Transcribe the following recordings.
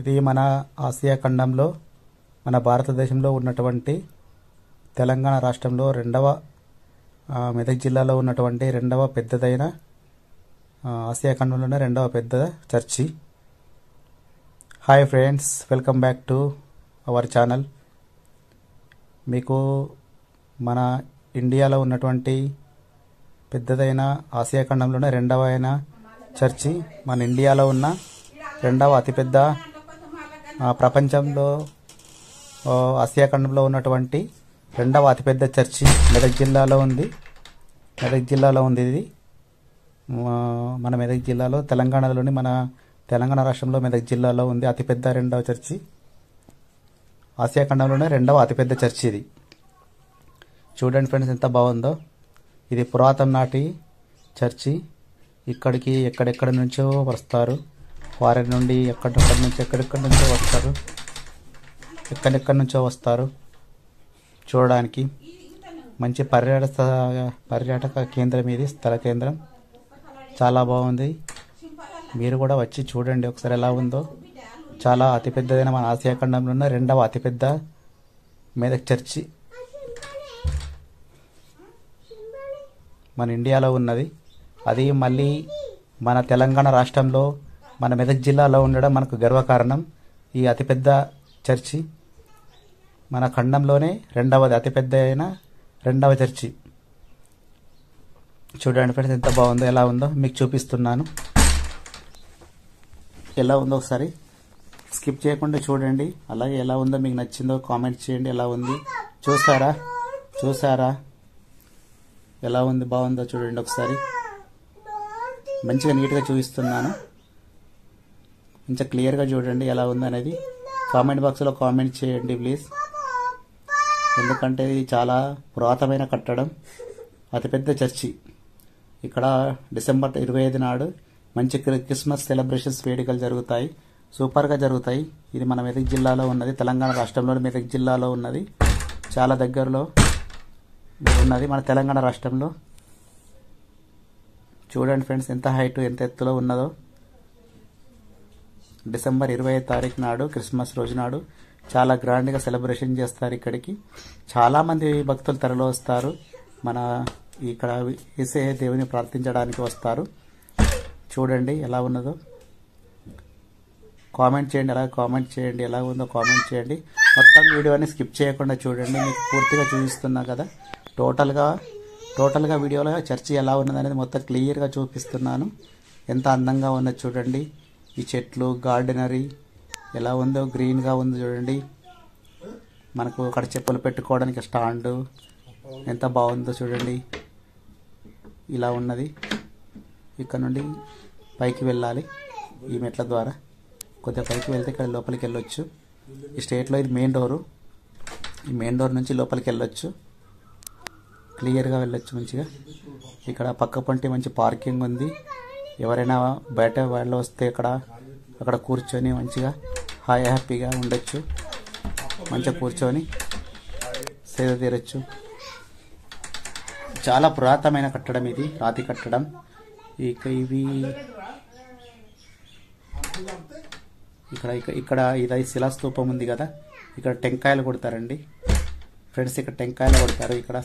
ఇది మన ఆసియా ఖండంలో మన భారతదేశంలో ఉన్నటువంటి తెలంగాణ రాష్ట్రంలో రెండవ మెదక్ జిల్లాలో ఉన్నటువంటి రెండవ పెద్దదైన ఆసియా ఖండంలోనే రెండవ పెద్ద church. Hi friends, welcome back to our channel. మీకు మన ఇండియాలో ఉన్నటువంటి పెద్దదైన ఆసియా ఖండంలోనే రెండవ అయిన చర్చి, మన ఇండియాలో ఉన్న రెండవ అతిపెద్ద, ప్రపంచంలో ఆసియా ఖండంలో ఉన్నటువంటి రెండవ అతిపెద్ద చర్చి మెదక్ జిల్లాలో ఉంది. ఇది మన మెదక్ జిల్లాలో, తెలంగాణలోని మన తెలంగాణ రాష్ట్రంలో మెదక్ జిల్లాలో ఉంది అతిపెద్ద రెండవ చర్చి. ఆసియా ఖండంలోనే రెండవ అతిపెద్ద చర్చి ఇది. చూడండి ఫ్రెండ్స్, ఎంత బాగుందో. ఇది పురాతన నాటి చర్చి. ఇక్కడికి ఎక్కడెక్కడి నుంచో వస్తారు, ఫారెన్ నుండి ఎక్కడెక్కడి నుంచో వస్తారు, ఎక్కడెక్కడి నుంచో వస్తారు చూడడానికి. మంచి పర్యాటక కేంద్రం ఇది, స్థల కేంద్రం. చాలా బాగుంది. మీరు కూడా వచ్చి చూడండి ఒకసారి ఎలా ఉందో. చాలా అతిపెద్దదైన మన ఆసియా ఖండంలో ఉన్న రెండవ అతిపెద్ద మెదక్ చర్చి మన ఇండియాలో ఉన్నది. అది మళ్ళీ మన తెలంగాణ రాష్ట్రంలో మన మెదక్ జిల్లాలో ఉండడం మనకు గర్వకారణం. ఈ అతిపెద్ద చర్చి మన ఖండంలోనే రెండవది అతిపెద్ద అయిన రెండవ చర్చి. చూడండి ఫ్రెండ్స్, ఎంత బాగుందో, ఎలా ఉందో మీకు చూపిస్తున్నాను. ఎలా ఉందో ఒకసారి స్కిప్ చేయకుండా చూడండి. అలాగే ఎలా ఉందో, మీకు నచ్చిందో కామెంట్ చేయండి. ఎలా ఉంది చూసారా ఎలా ఉంది, బాగుందో చూడండి ఒకసారి. మంచిగా నీట్గా చూపిస్తున్నాను, మంచిగా క్లియర్గా చూడండి ఎలా ఉందో అనేది. కామెంట్ బాక్స్లో కామెంట్ చేయండి ప్లీజ్. ఎందుకంటే ఇది చాలా పురాతనమైన కట్టడం, అతిపెద్ద చర్చి. ఇక్కడ డిసెంబర్ 25 నాడు మంచి క్రిస్మస్ సెలబ్రేషన్స్ వేడుకలు జరుగుతాయి, సూపర్గా జరుగుతాయి. ఇది మన మెదక్ జిల్లాలో ఉన్నది, తెలంగాణ రాష్ట్రంలోని మెదక్ జిల్లాలో ఉన్నది. చాలా దగ్గరలో ఉన్నది మన తెలంగాణ రాష్ట్రంలో. చూడండి ఫ్రెండ్స్, ఎంత హైట్, ఎంత ఎత్తులో ఉన్నదో. డిసెంబర్ 25 తారీఖు నాడు, క్రిస్మస్ రోజు నాడు చాలా గ్రాండ్గా సెలబ్రేషన్ చేస్తారు. ఇక్కడికి చాలామంది భక్తులు తరలి వస్తారు. మన ఇక్కడ యేసే దేవుని ప్రార్థించడానికి వస్తారు. చూడండి ఎలా ఉన్నదో, కామెంట్ చేయండి. అలాగే కామెంట్ చేయండి ఎలా ఉందో కామెంట్ చేయండి. మొత్తం వీడియోని స్కిప్ చేయకుండా చూడండి, మీకు పూర్తిగా చూపిస్తున్నా కదా. టోటల్గా వీడియోలో చర్చి ఎలా ఉన్నది అనేది మొత్తం క్లియర్గా చూపిస్తున్నాను. ఎంత అందంగా ఉన్నది చూడండి. ఈ చెట్లు, గార్డెనరీ ఎలా ఉందో, గ్రీన్గా ఉంది చూడండి. మనకు అక్కడ చెప్పులు పెట్టుకోవడానికి స్టాండు ఎంత బాగుందో చూడండి. ఇలా ఉన్నది. ఇక్కడ నుండి పైకి వెళ్ళాలి ఈ మెట్ల ద్వారా. కొద్దిగా పైకి వెళ్తే ఇక్కడ లోపలికి వెళ్ళొచ్చు. ఈ స్టేట్లో ఇది మెయిన్ డోరు. ఈ మెయిన్ డోర్ నుంచి లోపలికి వెళ్ళొచ్చు, క్లియర్గా వెళ్ళొచ్చు మంచిగా. ఇక్కడ పక్క పొంటి మంచి పార్కింగ్ ఉంది. ఎవరైనా బయట వాళ్ళు వస్తే అక్కడ కూర్చొని మంచిగా హ్యాపీగా ఉండొచ్చు. మంచిగా కూర్చొని సేద తీరొచ్చు. చాలా పురాతనమైన కట్టడం ఇది, రాతి కట్టడం. ఇవి ఇక్కడ ఇది శిలాస్తూపం ఉంది కదా, ఇక్కడ టెంకాయలు కొడతారండి ఫ్రెండ్స్. ఇక్కడ టెంకాయలు కొడతారు. ఇక్కడ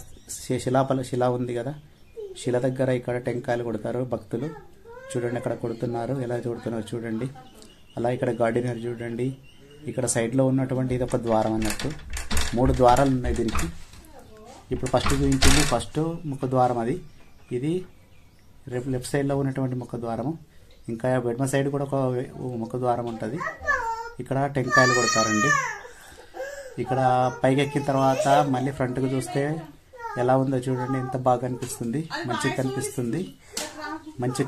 శిల ఉంది కదా, శిల దగ్గర ఇక్కడ టెంకాయలు కొడతారు భక్తులు. చూడండి అక్కడ కొడుతున్నారు, ఎలా కొడుతున్నారు చూడండి. అలా ఇక్కడ గార్డెనర్ చూడండి. ఇక్కడ సైడ్లో ఉన్నటువంటి ఇది ఒక ద్వారం అన్నట్టు. 3 ద్వారాలు ఉన్నాయి దీనికి. ఇప్పుడు ఫస్ట్ చూపించింది ముఖ ద్వారం అది. ఇది లెఫ్ట్ సైడ్లో ఉన్నటువంటి ముఖ ద్వారము. ఇంకా ఎడమ సైడ్ కూడా ఒక ముఖ ద్వారం ఉంటుంది. ఇక్కడ టెంకాయలు కొడతారండి. ఇక్కడ పైకి ఎక్కిన తర్వాత మళ్ళీ ఫ్రంట్కి చూస్తే ఎలా ఉందో చూడండి. ఎంత బాగా కనిపిస్తుంది, మంచిగా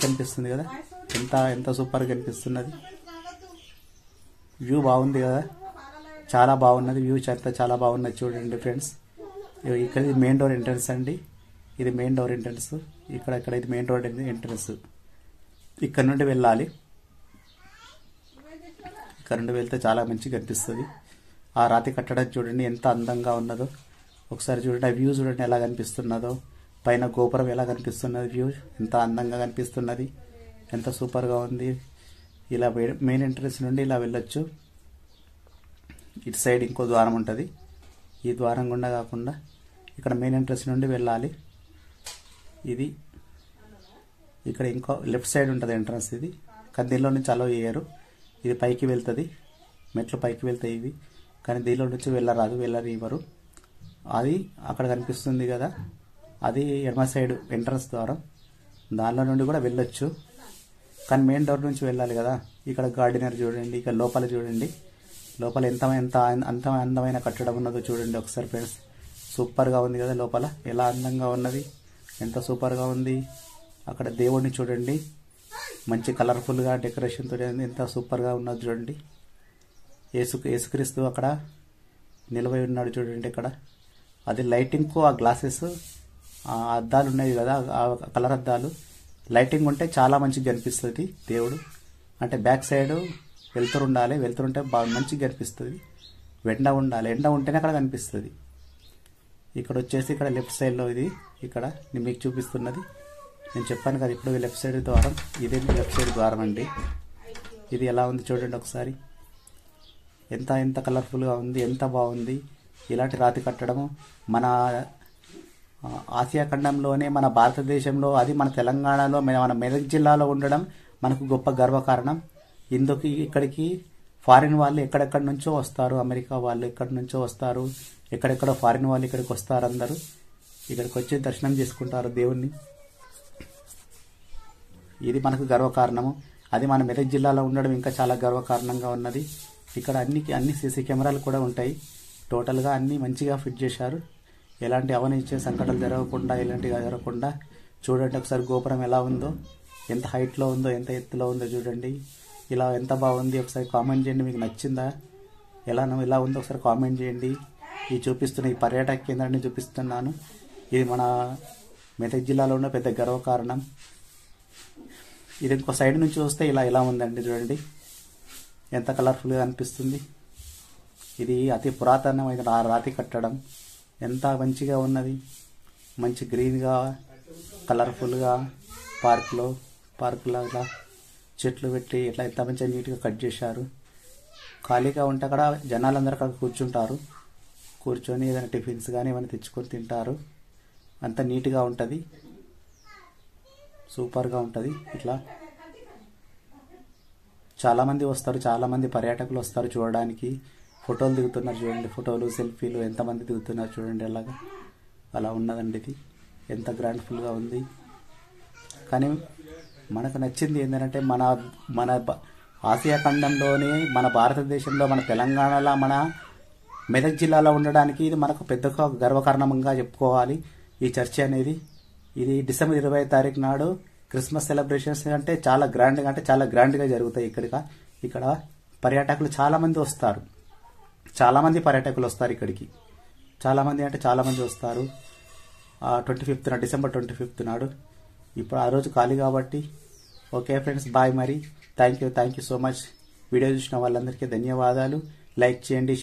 కనిపిస్తుంది కదా. ఎంత సూపర్గా కనిపిస్తున్నది. వ్యూ బాగుంది కదా, చాలా బాగున్నది వ్యూ. చాలా బాగున్నది చూడండి ఫ్రెండ్స్. ఇక్కడ ఇది మెయిన్ డోర్ ఎంట్రన్స్ అండి. ఇది మెయిన్ డోర్ ఎంట్రన్స్. ఇక్కడ ఇది మెయిన్ డోర్ ఎంట్రన్స్. ఇక్కడ నుండి వెళ్ళాలి. ఇక్కడ నుండి వెళ్తే చాలా మంచిగా కనిపిస్తుంది. ఆ రాతి కట్టడం చూడండి ఎంత అందంగా ఉన్నదో. ఒకసారి చూడండి ఆ వ్యూ చూడండి ఎలా కనిపిస్తున్నదో. పైన గోపురం ఎలా కనిపిస్తున్నది, వ్యూ ఎంత అందంగా కనిపిస్తున్నది, ఎంత సూపర్గా ఉంది. ఇలా మెయిన్ ఎంట్రన్స్ నుండి ఇలా వెళ్ళొచ్చు. ఇటు సైడ్ ఇంకో ద్వారం ఉంటుంది. ఈ ద్వారం గుండా కాకుండా ఇక్కడ మెయిన్ ఎంట్రన్స్ నుండి వెళ్ళాలి. ఇది ఇక్కడ ఇంకో లెఫ్ట్ సైడ్ ఉంటుంది ఎంట్రన్స్. ఇది కానీ దీనిలో నుంచి అలౌ చేయరు. ఇది పైకి వెళ్తుంది, మెట్లు పైకి వెళ్తాయి ఇవి, కానీ దీనిలో నుంచి వెళ్ళనివ్వరు. అది అక్కడ కనిపిస్తుంది కదా, అది ఎడమ సైడ్ ఎంట్రన్స్ ద్వారం. దానిలో నుండి కూడా వెళ్ళొచ్చు, కానీ మెయిన్ డోర్ నుంచి వెళ్ళాలి కదా. ఇక్కడ గార్డెనర్ చూడండి, ఇక్కడ లోపల చూడండి, లోపల ఎంత అందమైన కట్టడం ఉన్నదో చూడండి ఒకసారి ఫ్రెండ్స్. సూపర్గా ఉంది కదా, లోపల ఎలా అందంగా ఉన్నది, ఎంత సూపర్గా ఉంది. అక్కడ దేవుడిని చూడండి, మంచి కలర్ఫుల్గా డెకరేషన్ తో ఎంత సూపర్గా ఉన్నది చూడండి. యేసుక్రీస్తు అక్కడ నిలబడి ఉన్నాడు చూడండి. ఇక్కడ అది లైటింగ్కు ఆ గ్లాసెస్, ఆ అద్దాలు ఉన్నాయి కదా, ఆ కలర్ అద్దాలు లైటింగ్ ఉంటే చాలా మంచిగా కనిపిస్తుంది దేవుడు. అంటే బ్యాక్ సైడ్ వెళ్తుంటే బాగా మంచిగా కనిపిస్తుంది. ఎండ ఉండాలి, ఎండ ఉంటేనే అక్కడ కనిపిస్తుంది. ఇక్కడ వచ్చేసి ఇక్కడ లెఫ్ట్ సైడ్లో ఇది, ఇక్కడ నేను మీకు చూపిస్తున్నది. నేను చెప్పాను కదా ఇప్పుడు లెఫ్ట్ సైడ్ ద్వారం, ఇదే లెఫ్ట్ సైడ్ ద్వారం అండి. ఇది ఎలా ఉంది చూడండి ఒకసారి, ఎంత కలర్ఫుల్గా ఉంది, ఎంత బాగుంది. ఇలాంటి రాతి కట్టడము మన ఆసియా ఖండంలోనే, మన భారతదేశంలో, అది మన తెలంగాణలో, మన మెదక్ జిల్లాలో ఉండడం మనకు గొప్ప గర్వకారణం. ఇక్కడికి ఫారిన్ వాళ్ళు ఎక్కడెక్కడి నుంచో వస్తారు, అమెరికా వాళ్ళు ఎక్కడి నుంచో వస్తారు, ఎక్కడెక్కడో ఫారిన్ వాళ్ళు ఇక్కడికి వస్తారు. అందరూ ఇక్కడికి వచ్చి దర్శనం చేసుకుంటారు దేవుణ్ణి. ఇది మనకు గర్వకారణము. అది మన మెదక్ జిల్లాలో ఉండడం ఇంకా చాలా గర్వకారణంగా ఉన్నది. ఇక్కడ అన్ని సీసీ కెమెరాలు కూడా ఉంటాయి. టోటల్గా అన్ని మంచిగా ఫిట్ చేశారు. ఎలాంటి అవినీతి సంఘటనలు జరగకుండా చూడండి ఒకసారి. గోపురం ఎలా ఉందో, ఎంత హైట్లో ఉందో, ఎంత ఎత్తులో ఉందో చూడండి. ఇలా ఎంత బాగుంది, ఒకసారి కామెంట్ చేయండి. మీకు నచ్చిందా, ఎలా ఉందో ఒకసారి కామెంట్ చేయండి. ఈ పర్యాటక కేంద్రాన్ని చూపిస్తున్నాను. ఇది మన మెదక్ జిల్లాలో ఉన్న పెద్ద గర్వకారణం. ఇది ఇంకో సైడ్ నుంచి చూస్తే ఇలా ఉందండి చూడండి, ఎంత కలర్ఫుల్గా అనిపిస్తుంది. ఇది అతి పురాతనమైన రాతి కట్టడం, ఎంత మంచిగా ఉన్నది. మంచి గ్రీన్గా కలర్ఫుల్గా పార్కులాగా చెట్లు పెట్టి ఇట్లా ఎంత మంచిగా నీట్గా కట్ చేశారు. ఖాళీగా ఉంటే అక్కడ జనాలందరూ అక్కడ కూర్చొని ఏదైనా టిఫిన్స్ కానీ ఏమైనా తెచ్చుకొని తింటారు. అంత నీట్గా ఉంటుంది, సూపర్గా ఉంటుంది. ఇట్లా చాలామంది వస్తారు, చాలామంది పర్యాటకులు వస్తారు చూడడానికి. ఫోటోలు దిగుతున్నారు చూడండి, ఫోటోలు సెల్ఫీలు ఎంతమంది దిగుతున్నారు చూడండి. అలా ఉన్నదండి. ఇది ఎంత గ్రాండ్ఫుల్గా ఉంది. కానీ మనకు నచ్చింది ఏంటంటే మన ఆసియా ఖండంలోనే, మన భారతదేశంలో, మన తెలంగాణలో, మన మెదక్ జిల్లాలో ఉండడానికి ఇది మనకు పెద్ద గర్వకారణంగా చెప్పుకోవాలి ఈ చర్చి అనేది. ఇది డిసెంబర్ 20వ తారీఖు నాడు క్రిస్మస్ సెలబ్రేషన్స్ అంటే చాలా గ్రాండ్గా జరుగుతాయి. ఇక్కడ పర్యాటకులు చాలా మంది వస్తారు, పర్యాటకులు వస్తారు ఇక్కడికి. చాలా మంది వస్తారు. 25th డిసెంబర్ 25th నాడు. ఇప్పుడు ఆ రోజు ఖాళీ కాబట్టి. Okay friends, bye. మరి thank you so much. Video చూసిన వాళ్ళందరికీ ధన్యవాదాలు. లైక్ చేయండి.